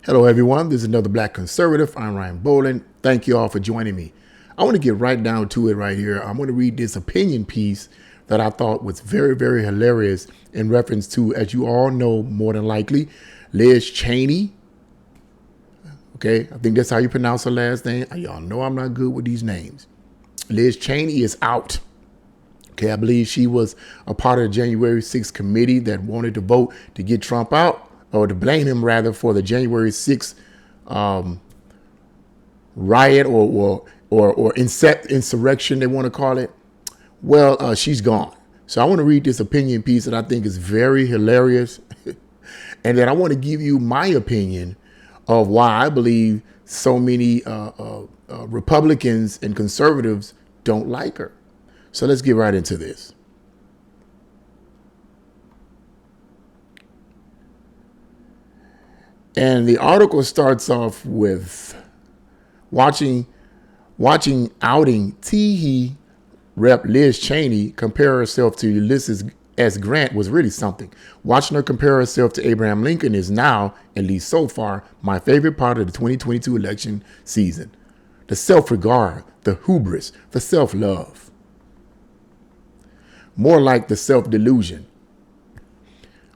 Hello, everyone. This is another Black Conservative. I'm Ryan Bolin. Thank you all for joining me. I want to get right down to it right here. I'm going to read this opinion piece that I thought was very, very hilarious in reference to, as you all know, more than likely, Liz Cheney. Okay, I think that's how you pronounce her last name. Y'all know I'm not good with these names. Liz Cheney is out. Okay, I believe she was a part of the January 6th committee that wanted to vote to get Trump out, or to blame him rather for the January 6th riot or insurrection, they want to call it. Well, she's gone. So I want to read this opinion piece that I think is very hilarious. And then I want to give you my opinion of why I believe so many Republicans and conservatives don't like her. So let's get right into this. And the article starts off with watching outing Teehee Rep Liz Cheney compare herself to Ulysses S. Grant was really something. Watching her compare herself to Abraham Lincoln is now, at least so far, my favorite part of the 2022 election season. The self-regard, the hubris, the self-love. More like the self-delusion.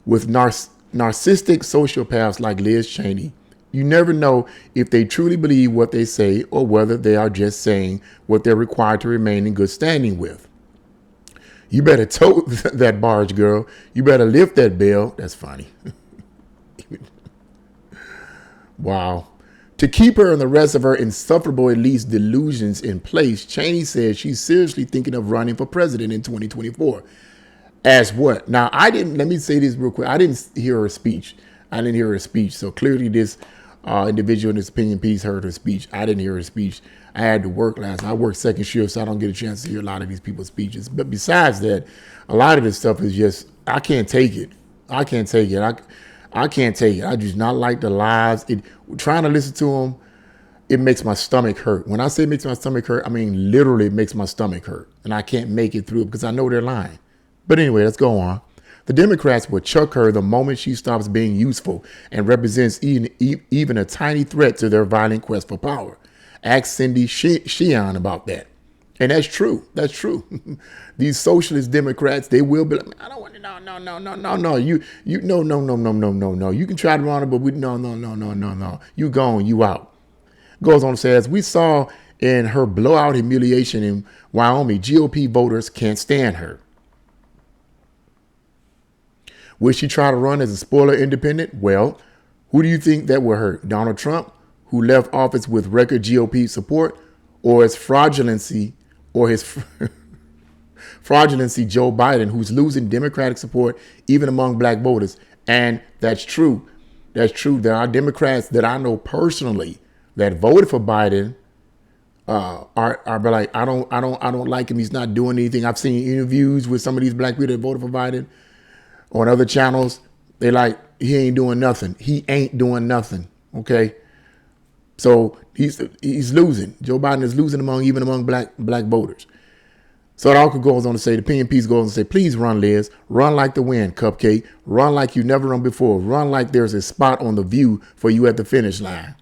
With narcissistic sociopaths like Liz Cheney, you never know if they truly believe what they say or whether they are just saying what they're required to remain in good standing with. You better tow that barge, girl. You better lift that bell. That's funny. Wow. To keep her and the rest of her insufferable elite delusions in place, Cheney says she's seriously thinking of running for president in 2024. As what? Now, let me say this real quick. I didn't hear her speech. So clearly this individual in this opinion piece heard her speech. I didn't hear her speech. I had to work last night. I work second shift, so I don't get a chance to hear a lot of these people's speeches. But besides that, a lot of this stuff is just, I can't take it. I can't take it. I do not like the lies. Trying to listen to them, it makes my stomach hurt. When I say it makes my stomach hurt, I mean literally it makes my stomach hurt. And I can't make it through because I know they're lying. But anyway, let's go on. The Democrats will chuck her the moment she stops being useful and represents even a tiny threat to their violent quest for power. Ask Cindy Sheehan about that. And that's true. That's true. These socialist Democrats, they will be like, I don't want to, no. No. You can try to run it, but no. You gone, you out. Goes on and says, we saw in her blowout humiliation in Wyoming, GOP voters can't stand her. Would she try to run as a spoiler independent? Well, who do you think that will hurt? Donald Trump, who left office with record GOP support, or his fraudulency Joe Biden, who's losing Democratic support even among black voters? And that's true. That's true. There are Democrats that I know personally that voted for Biden are like, I don't like him. He's not doing anything. I've seen interviews with some of these black people that voted for Biden on other channels. They like, he ain't doing nothing. He ain't doing nothing. Okay. So he's losing. Joe Biden is losing among black voters. So it also goes on to say, the opinion piece goes on to say, please run, Liz. Run like the wind, Cupcake. Run like you never run before. Run like there's a spot on the view for you at the finish line.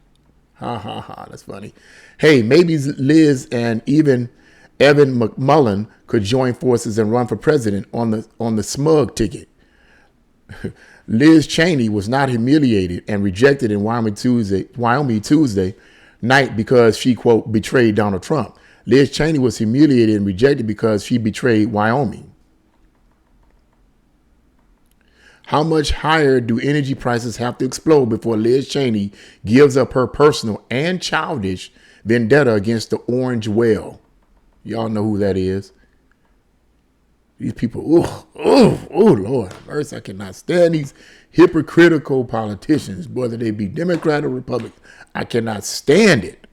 Ha ha ha. That's funny. Hey, maybe Liz and even Evan McMullen could join forces and run for president on the smug ticket. Liz Cheney was not humiliated and rejected in Wyoming Tuesday night because she, quote, betrayed Donald Trump. Liz Cheney was humiliated and rejected because she betrayed Wyoming. How much higher do energy prices have to explode before Liz Cheney gives up her personal and childish vendetta against the orange whale? Y'all know who that is. These people, oh, Lord mercy, I cannot stand these hypocritical politicians, whether they be Democrat or Republican. I cannot stand it.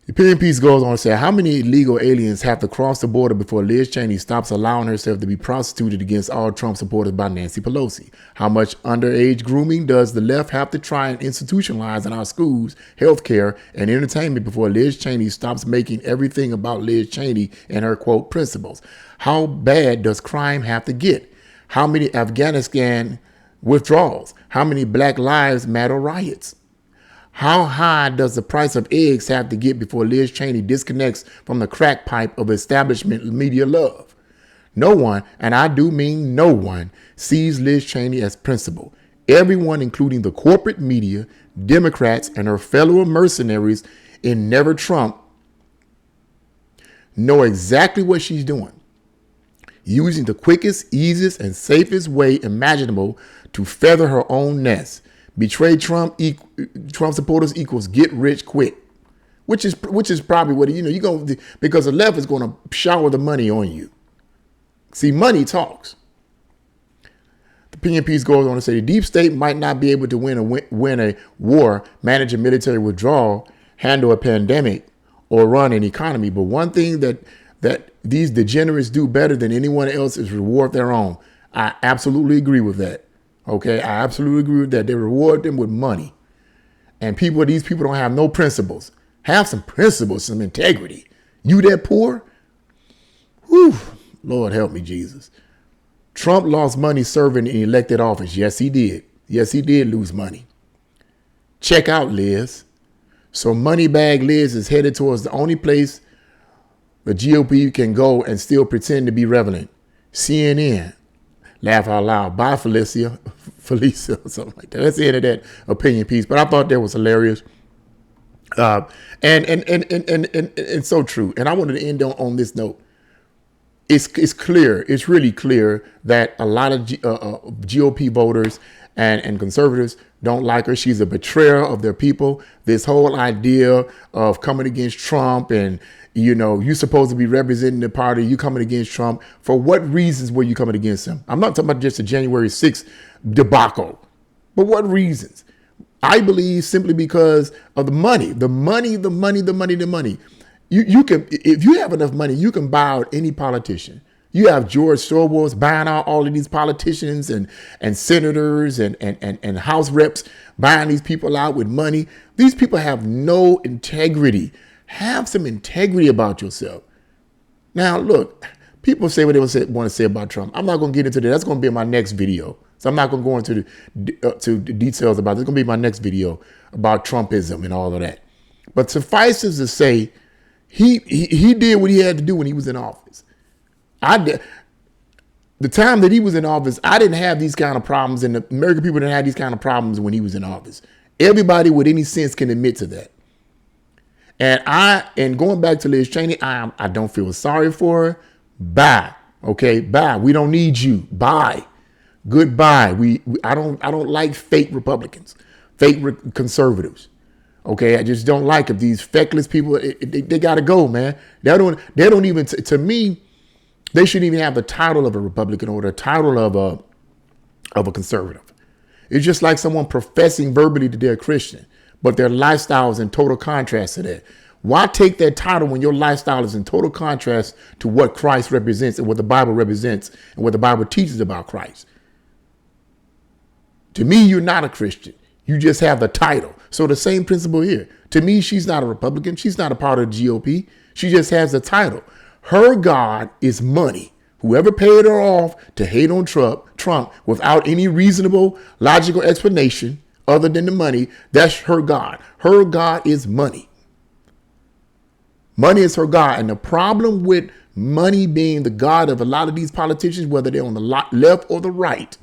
The opinion piece goes on to say, how many illegal aliens have to cross the border before Liz Cheney stops allowing herself to be prostituted against all Trump supporters by Nancy Pelosi? How much underage grooming does the left have to try and institutionalize in our schools, healthcare, and entertainment before Liz Cheney stops making everything about Liz Cheney and her, quote, principles? How bad does crime have to get? How many Afghanistan withdrawals? How many Black Lives Matter riots? How high does the price of eggs have to get before Liz Cheney disconnects from the crack pipe of establishment media love? No one, and I do mean no one, sees Liz Cheney as principled. Everyone, including the corporate media, Democrats, and her fellow mercenaries in Never Trump, know exactly what she's doing. Using the quickest, easiest, and safest way imaginable to feather her own nest. Betray Trump, Trump supporters equals get rich quick, which is probably what you're going to, because the left is going to shower the money on you. See, money talks. The opinion piece goes on to say the deep state might not be able to win a war, manage a military withdrawal, handle a pandemic, or run an economy, but one thing that these degenerates do better than anyone else is reward their own. I absolutely agree with that. Okay, I absolutely agree with that. They reward them with money. And these people don't have no principles. Have some principles, some integrity. You that poor? Whew, Lord help me, Jesus. Trump lost money serving in elected office. Yes, he did. Yes, he did lose money. Check out Liz. So Moneybag Liz is headed towards the only place the GOP can go and still pretend to be relevant. CNN. Laugh out loud. Bye, Felicia, or something like that. That's the end of that opinion piece. But I thought that was hilarious. And so true. And I wanted to end on this note. It's clear. It's really clear that a lot of GOP voters and conservatives don't like her. She's a betrayer of their people. This whole idea of coming against Trump and, you're supposed to be representing the party. You coming against Trump. For what reasons were you coming against him? I'm not talking about just the January 6th debacle, but what reasons? I believe simply because of the money. You can, if you have enough money, you can buy out any politician. You have George Soros buying out all of these politicians and senators and House reps buying these people out with money. These people have no integrity. Have some integrity about yourself. Now, look, people say what they want to say about Trump. I'm not going to get into that. That's going to be in my next video. So I'm not going to go into the details about it. It's going to be my next video about Trumpism and all of that. But suffice it to say, he did what he had to do when he was in office. The time that he was in office, I didn't have these kind of problems, and the American people didn't have these kind of problems when he was in office. Everybody with any sense can admit to that. And going back to Liz Cheney, I don't feel sorry for her. Bye. Okay, bye. We don't need you. Bye. Goodbye. I don't like fake Republicans, fake conservatives. Okay, I just don't like it. These feckless people, they got to go, man. They don't even, to me, they shouldn't even have the title of a Republican or the title of a conservative. It's just like someone professing verbally that they're a Christian, but their lifestyle is in total contrast to that. Why take that title when your lifestyle is in total contrast to what Christ represents and what the Bible represents and what the Bible teaches about Christ? To me, you're not a Christian. You just have the title. So the same principle here. To me, she's not a Republican. She's not a part of the GOP. She just has the title. Her God is money. Whoever paid her off to hate on Trump without any reasonable, logical explanation other than the money, that's her God. Her God is money. Money is her God. And the problem with money being the God of a lot of these politicians, whether they're on the left or the right,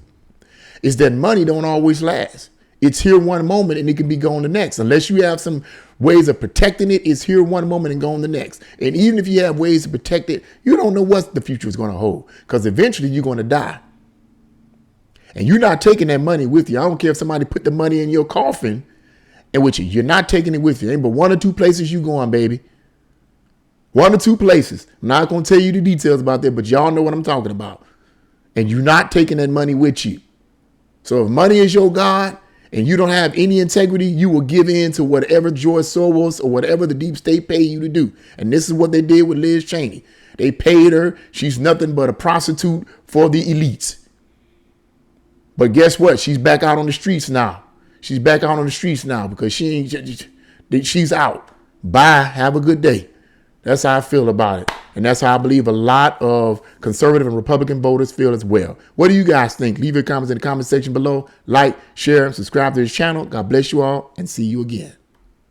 is that money don't always last. It's here one moment and it can be gone the next. Unless you have some ways of protecting it, it's here one moment and gone the next. And even if you have ways to protect it, you don't know what the future is going to hold, because eventually you're going to die. And you're not taking that money with you. I don't care if somebody put the money in your coffin and with you. You're not taking it with you. Ain't but one or two places you going, baby. One or two places. I'm not going to tell you the details about that, but y'all know what I'm talking about. And you're not taking that money with you. So if money is your God and you don't have any integrity, you will give in to whatever George Soros or whatever the deep state pay you to do. And this is what they did with Liz Cheney. They paid her. She's nothing but a prostitute for the elites. But guess what? She's back out on the streets now. She's back out on the streets now because she's out. Bye. Have a good day. That's how I feel about it. And that's how I believe a lot of conservative and Republican voters feel as well. What do you guys think? Leave your comments in the comment section below. Like, share, and subscribe to this channel. God bless you all, and see you again.